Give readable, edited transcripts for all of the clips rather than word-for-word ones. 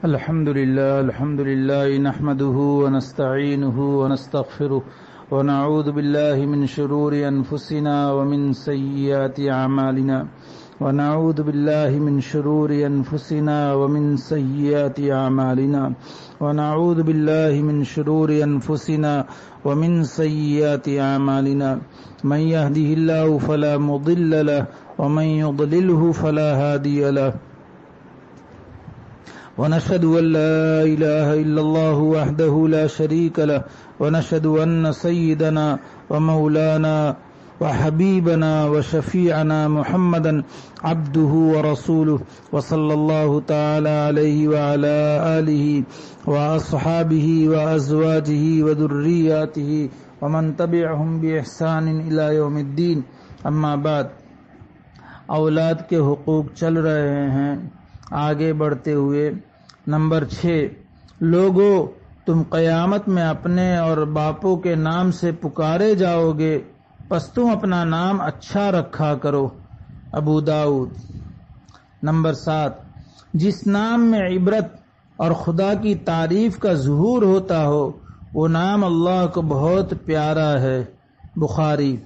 الحمد لله نحمده ونستعينه ونستغفره ونعوذ بالله من شرور أنفسنا ومن سيئات أعمالنا ونعوذ بالله من شرور أنفسنا ومن سيئات أعمالنا ونعوذ بالله من شرور أنفسنا ومن سيئات أعمالنا من يهده الله فلا مضل له ومن يضلله فلا هادي له ونشهد أن لا إله إلا الله وحده لا شريك له ونشهد أن سيدنا ومولانا وحبيبنا وشفيعنا محمدا عبده ورسوله وصلى الله تعالى عليه وعلى آله وأصحابه وأزواجه وذرياته ومن تبعهم بإحسان إلى يوم الدين اما بعد. اولاد کے حقوق چل رہے ہیں آگے بڑھتے ہوئے. نمبر 6، لوگو تم قیامت میں اپنے اور باپوں کے نام سے پکارے جاؤ گے، پس تم اپنا نام اچھا رکھا کرو. ابو داؤد. نمبر 7، جس نام میں عبرت اور خدا کی تعریف کا ظہور ہوتا ہو وہ نام اللہ کو بہت پیارا ہے. بخاری.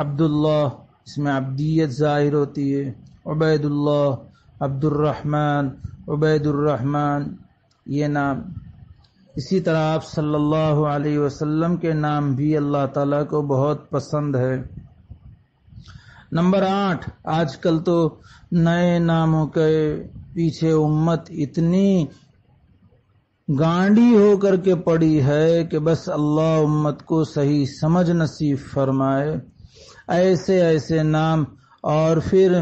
عبداللہ، اس میں عبدیت ظاہر ہوتی ہے. عبید اللہ، عبد الرحمن، عبید الرحمن، یہ نام. اسی طرح آپ صلی اللہ علیہ وسلم کے نام بھی اللہ تعالیٰ کو بہت پسند ہے. نمبر 8، آج کل تو نئے ناموں کے پیچھے امت اتنی گانڈی ہو کر کے پڑی ہے کہ بس اللہ امت کو صحیح سمجھ نصیب فرمائے. ایسے ایسے نام، اور پھر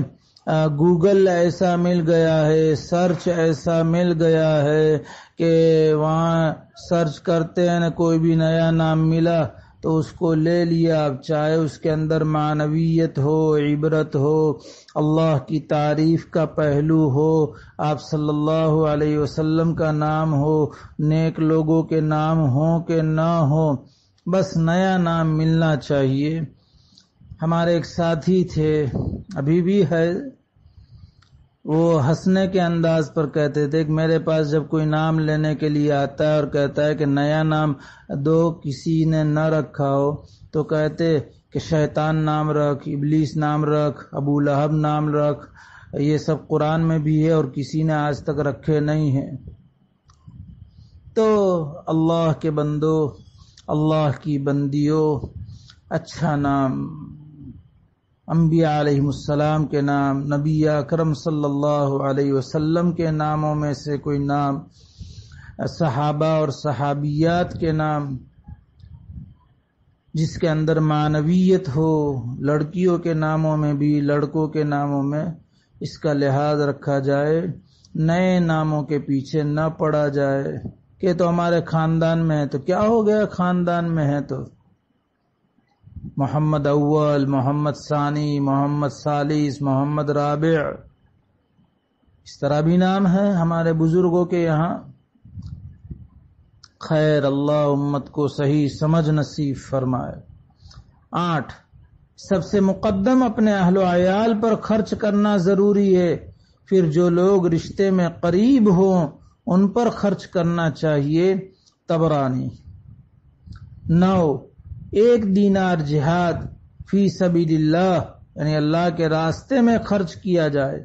گوگل ایسا مل گیا ہے، سرچ ایسا مل گیا ہے کہ وہاں سرچ کرتے ہیں نا، کوئی بھی نیا نام ملا تو اس کو لے لیا. اب چاہے اس کے اندر معنویت ہو، عبرت ہو، اللہ کی تعریف کا پہلو ہو، آپ صلی اللہ علیہ وسلم کا نام ہو، نیک لوگوں کے نام ہوں کہ نہ ہو، بس نیا نام ملنا چاہیے. ہمارے ایک ساتھی تھے، ابھی بھی ہے، وہ ہنسنے کے انداز پر کہتے تھے کہ میرے پاس جب کوئی نام لینے کے لیے آتا ہے اور کہتا ہے کہ نیا نام دو، کسی نے نہ رکھا ہو، تو کہتے کہ شیطان نام رکھ، ابلیس نام رکھ، ابو لہب نام رکھ، یہ سب قرآن میں بھی ہے اور کسی نے آج تک رکھے نہیں ہیں. تو اللہ کے بندو، اللہ کی بندیوں، اچھا نام، انبیاء علیہ السلام کے نام، نبی اکرم صلی اللہ علیہ وسلم کے ناموں میں سے کوئی نام، صحابہ اور صحابیات کے نام جس کے اندر معنویت ہو، لڑکیوں کے ناموں میں بھی، لڑکوں کے ناموں میں اس کا لحاظ رکھا جائے. نئے ناموں کے پیچھے نہ پڑا جائے کہ تو ہمارے خاندان میں ہے، تو کیا ہو گیا خاندان میں ہے تو محمد اول، محمد ثانی، محمد ثالث، محمد رابع، اس طرح بھی نام ہے ہمارے بزرگوں کے یہاں. خیر، اللہ امت کو صحیح سمجھ نصیب فرمائے. 8، سب سے مقدم اپنے اہل و عیال پر خرچ کرنا ضروری ہے، پھر جو لوگ رشتے میں قریب ہوں ان پر خرچ کرنا چاہیے. طبرانی. 9، 1 دینار جہاد فی سبیل اللہ یعنی اللہ کے راستے میں خرچ کیا جائے،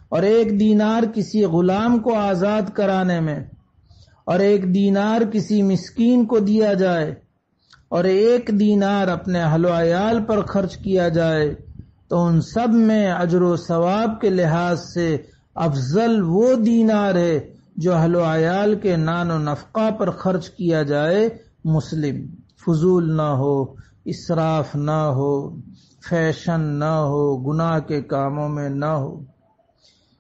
اور 1 دینار کسی غلام کو آزاد کرانے میں، اور 1 دینار کسی مسکین کو دیا جائے، اور 1 دینار اپنے اہل و عیال پر خرچ کیا جائے، تو ان سب میں اجر و ثواب کے لحاظ سے افضل وہ دینار ہے جو اہل و عیال کے نان و نفقہ پر خرچ کیا جائے. مسلم. فضول نہ ہو، اسراف نہ ہو، فیشن نہ ہو، گناہ کے کاموں میں نہ ہو.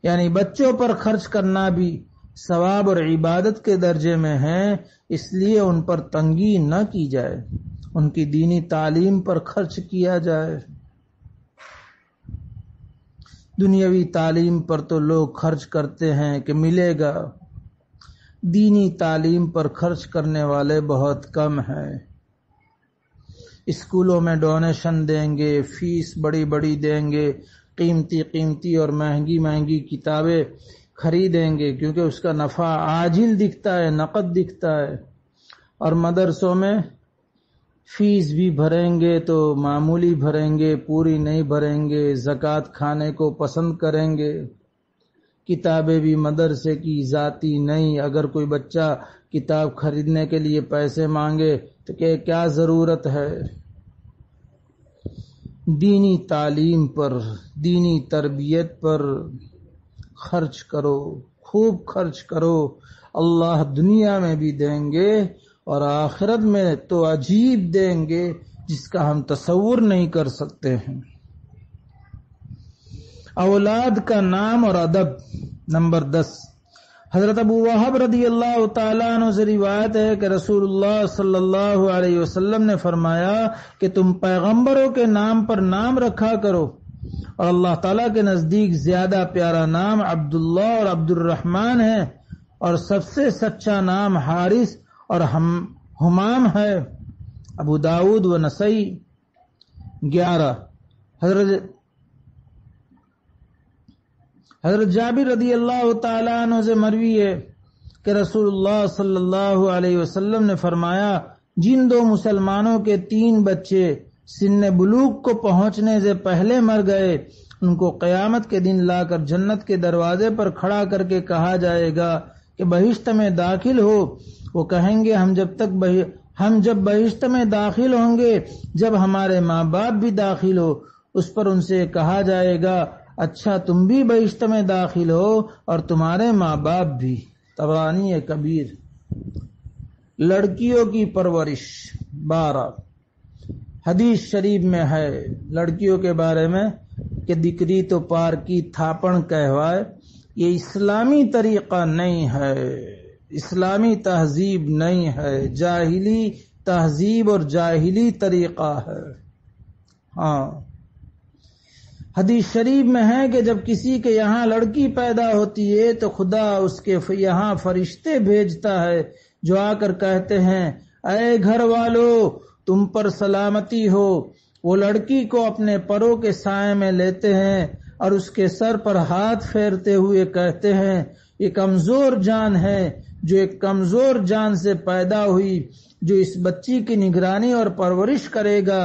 یعنی بچوں پر خرچ کرنا بھی ثواب اور عبادت کے درجے میں ہے، اس لیے ان پر تنگی نہ کی جائے، ان کی دینی تعلیم پر خرچ کیا جائے. دنیاوی تعلیم پر تو لوگ خرچ کرتے ہیں کہ ملے گا، دینی تعلیم پر خرچ کرنے والے بہت کم ہیں. اسکولوں میں ڈونیشن دیں گے، فیس بڑی بڑی دیں گے، قیمتی اور مہنگی کتابیں خریدیں گے کیونکہ اس کا نفع عاجل دکھتا ہے، نقد دکھتا ہے، اور مدرسوں میں فیس بھی بھریں گے تو معمولی بھریں گے، پوری نہیں بھریں گے، زکوٰۃ کھانے کو پسند کریں گے، کتابیں بھی مدرسے کی ذاتی نہیں۔ اگر کوئی بچہ کتاب خریدنے کے لیے پیسے مانگے تو کہ کیا ضرورت ہے؟ دینی تعلیم پر، دینی تربیت پر خرچ کرو، خوب خرچ کرو، اللہ دنیا میں بھی دیں گے اور آخرت میں تو عجیب دیں گے جس کا ہم تصور نہیں کر سکتے ہیں۔ اولاد کا نام اور ادب۔ نمبر 10، حضرت ابو وہب رضی اللہ تعالیٰ عنہ سے روایت ہے کہ رسول اللہ صلی اللہ علیہ وسلم نے فرمایا کہ تم پیغمبروں کے نام پر نام رکھا کرو، اور اللہ تعالیٰ کے نزدیک زیادہ پیارا نام عبداللہ اور عبد الرحمن ہے، اور سب سے سچا نام حارث اور حمام ہے۔ ابو داود و نسائی۔ 11، حضرت جابر رضی اللہ تعالیٰ عنہ سے مروی ہے کہ رسول اللہ صلی اللہ علیہ وسلم نے فرمایا، جن 2 مسلمانوں کے 3 بچے سن بلوغ کو پہنچنے سے پہلے مر گئے، ان کو قیامت کے دن لا کر جنت کے دروازے پر کھڑا کر کے کہا جائے گا کہ بہشت میں داخل ہو۔ وہ کہیں گے ہم جب بہشت میں داخل ہوں گے جب ہمارے ماں باپ بھی داخل ہو۔ اس پر ان سے کہا جائے گا اچھا تم بھی بہشت میں داخل ہو اور تمہارے ماں باپ بھی۔ طبرانی کبیر۔ لڑکیوں کی پرورش۔ 12، حدیث شریف میں ہے لڑکیوں کے بارے میں کہ دکری تو پار کی تھاپن کہوائے، یہ اسلامی طریقہ نہیں ہے، اسلامی تہذیب نہیں ہے، جاہلی تہذیب اور جاہلی طریقہ ہے۔ ہاں، حدیث شریف میں ہے کہ جب کسی کے یہاں لڑکی پیدا ہوتی ہے تو خدا اس کے یہاں فرشتے بھیجتا ہے جو آ کر کہتے ہیں اے گھر والو تم پر سلامتی ہو۔ وہ لڑکی کو اپنے پروں کے سائے میں لیتے ہیں اور اس کے سر پر ہاتھ پھیرتے ہوئے کہتے ہیں یہ کمزور جان ہے جو ایک کمزور جان سے پیدا ہوئی، جو اس بچی کی نگرانی اور پرورش کرے گا،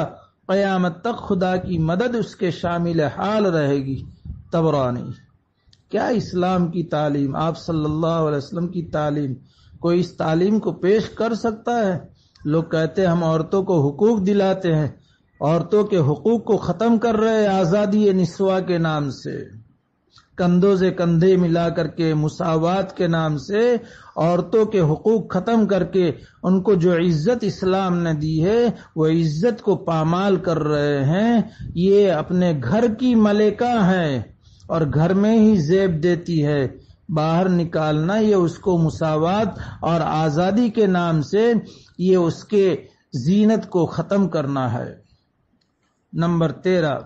قیامت تک خدا کی مدد اس کے شامل حال رہے گی۔ طبرانی۔ کیا اسلام کی تعلیم، آپ صلی اللہ علیہ وسلم کی تعلیم، کوئی اس تعلیم کو پیش کر سکتا ہے؟ لوگ کہتے ہیں ہم عورتوں کو حقوق دلاتے ہیں، عورتوں کے حقوق کو ختم کر رہے آزادی نسواں کے نام سے، کندھوں سے کندھے ملا کر کے مساوات کے نام سے عورتوں کے حقوق ختم کر کے ان کو جو عزت اسلام نے دی ہے وہ عزت کو پامال کر رہے ہیں۔ یہ اپنے گھر کی ملکہ ہے اور گھر میں ہی زیب دیتی ہے، باہر نکالنا یہ اس کو مساوات اور آزادی کے نام سے یہ اس کے زینت کو ختم کرنا ہے۔ نمبر 13،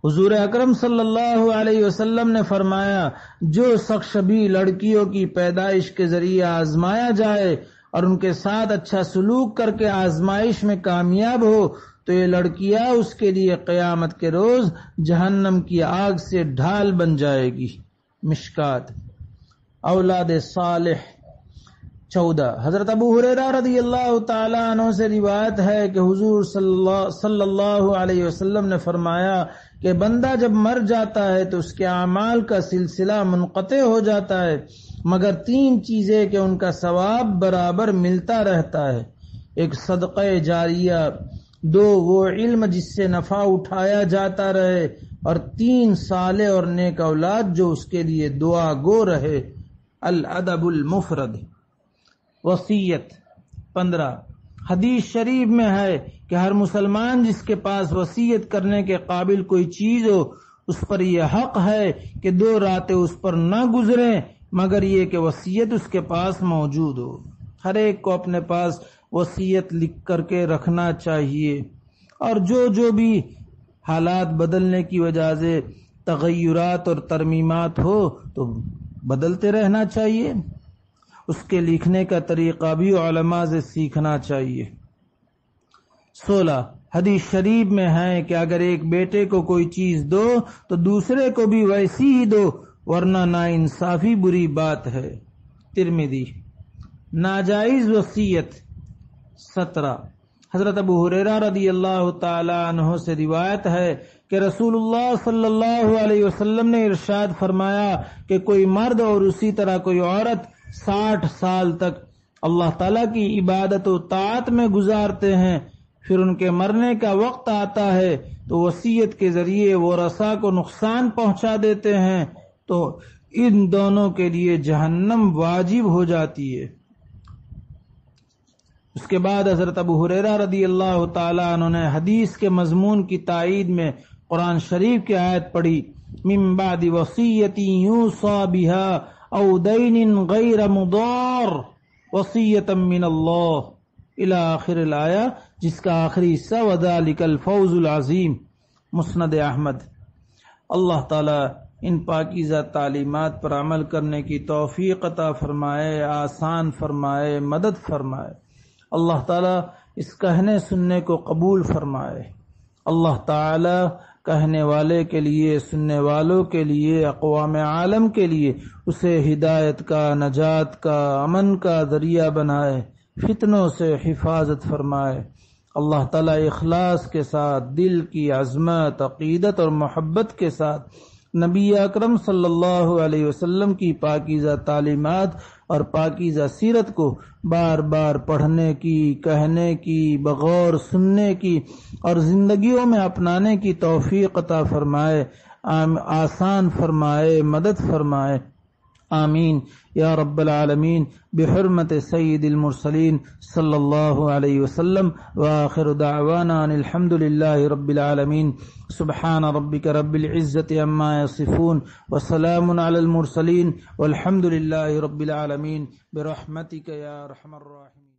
حضور اکرم صلی اللہ علیہ وسلم نے فرمایا جو شخص بھی لڑکیوں کی پیدائش کے ذریعے آزمایا جائے اور ان کے ساتھ اچھا سلوک کر کے آزمائش میں کامیاب ہو تو یہ لڑکیاں اس کے لیے قیامت کے روز جہنم کی آگ سے ڈھال بن جائے گی۔ مشکات۔ اولاد صالح۔ 14، حضرت ابو ہریرہ رضی اللہ تعالی عنہ سے روایت ہے کہ حضور صلی اللہ علیہ وسلم نے فرمایا کہ بندہ جب مر جاتا ہے تو اس کے اعمال کا سلسلہ منقطع ہو جاتا ہے مگر 3 چیزیں کہ ان کا ثواب برابر ملتا رہتا ہے، ایک صدقہ جاریہ، 2 وہ علم جس سے نفع اٹھایا جاتا رہے، اور 3 صالح اور نیک اولاد جو اس کے لیے دعا گو رہے۔ الادب المفرد۔ وصیت۔ 15، حدیث شریف میں ہے کہ ہر مسلمان جس کے پاس وصیت کرنے کے قابل کوئی چیز ہو اس پر یہ حق ہے کہ 2 راتیں اس پر نہ گزریں مگر یہ کہ وصیت اس کے پاس موجود ہو۔ ہر ایک کو اپنے پاس وصیت لکھ کر کے رکھنا چاہیے، اور جو بھی حالات بدلنے کی وجہ سے تغیرات اور ترمیمات ہو تو بدلتے رہنا چاہیے، اس کے لکھنے کا طریقہ بھی علماء سے سیکھنا چاہیے۔ 16، حدیث شریف میں ہے کہ اگر ایک بیٹے کو کوئی چیز دو تو دوسرے کو بھی ویسی ہی دو، ورنہ ناانصافی بری بات ہے۔ ترمذی۔ ناجائز وصیت 17۔ حضرت ابو ہریرہ رضی اللہ تعالی عنہ سے روایت ہے کہ رسول اللہ صلی اللہ علیہ وسلم نے ارشاد فرمایا کہ کوئی مرد اور اسی طرح کوئی عورت 60 سال تک اللہ تعالیٰ کی عبادت و طاعت میں گزارتے ہیں، پھر ان کے مرنے کا وقت آتا ہے تو وصیت کے ذریعے ورثاء کو نقصان پہنچا دیتے ہیں تو ان دونوں کے لیے جہنم واجب ہو جاتی ہے۔ اس کے بعد حضرت ابو ہریرہ رضی اللہ تعالیٰ عنہ نے حدیث کے مضمون کی تائید میں قرآن شریف کی آیت پڑھی، من بعد وصیت یوصی بها او دین غیر مضار وصیۃ من اللہ الی آخر الآیہ، جس کا آخری حصہ وذالک الفوز العظیم۔ مسند احمد۔ اللہ تعالی ان پاکیزہ تعلیمات پر عمل کرنے کی توفیق عطا فرمائے، آسان فرمائے، مدد فرمائے۔ اللہ تعالی اس کہنے سننے کو قبول فرمائے۔ اللہ تعالی کہنے والے کے لیے، سننے والوں کے لیے، اقوام عالم کے لیے اسے ہدایت کا، نجات کا، امن کا ذریعہ بنائے، فتنوں سے حفاظت فرمائے۔ اللہ تعالیٰ اخلاص کے ساتھ، دل کی عظمت، عقیدت اور محبت کے ساتھ نبی اکرم صلی اللہ علیہ وسلم کی پاکیزہ تعلیمات اور پاکیزہ سیرت کو بار بار پڑھنے کی، کہنے کی، بغور سننے کی اور زندگیوں میں اپنانے کی توفیق عطا فرمائے، آسان فرمائے، مدد فرمائے۔ آمین یا رب العالمین، بحرمت سید المرسلین صلی اللہ علیہ وسلم، وآخر دعوانا ان الحمد للہ رب العالمین۔ سبحان ربک رب العزت عما یصفون وسلام علی المرسلین والحمد للہ رب العالمین، برحمتک یا ارحم الراحمین۔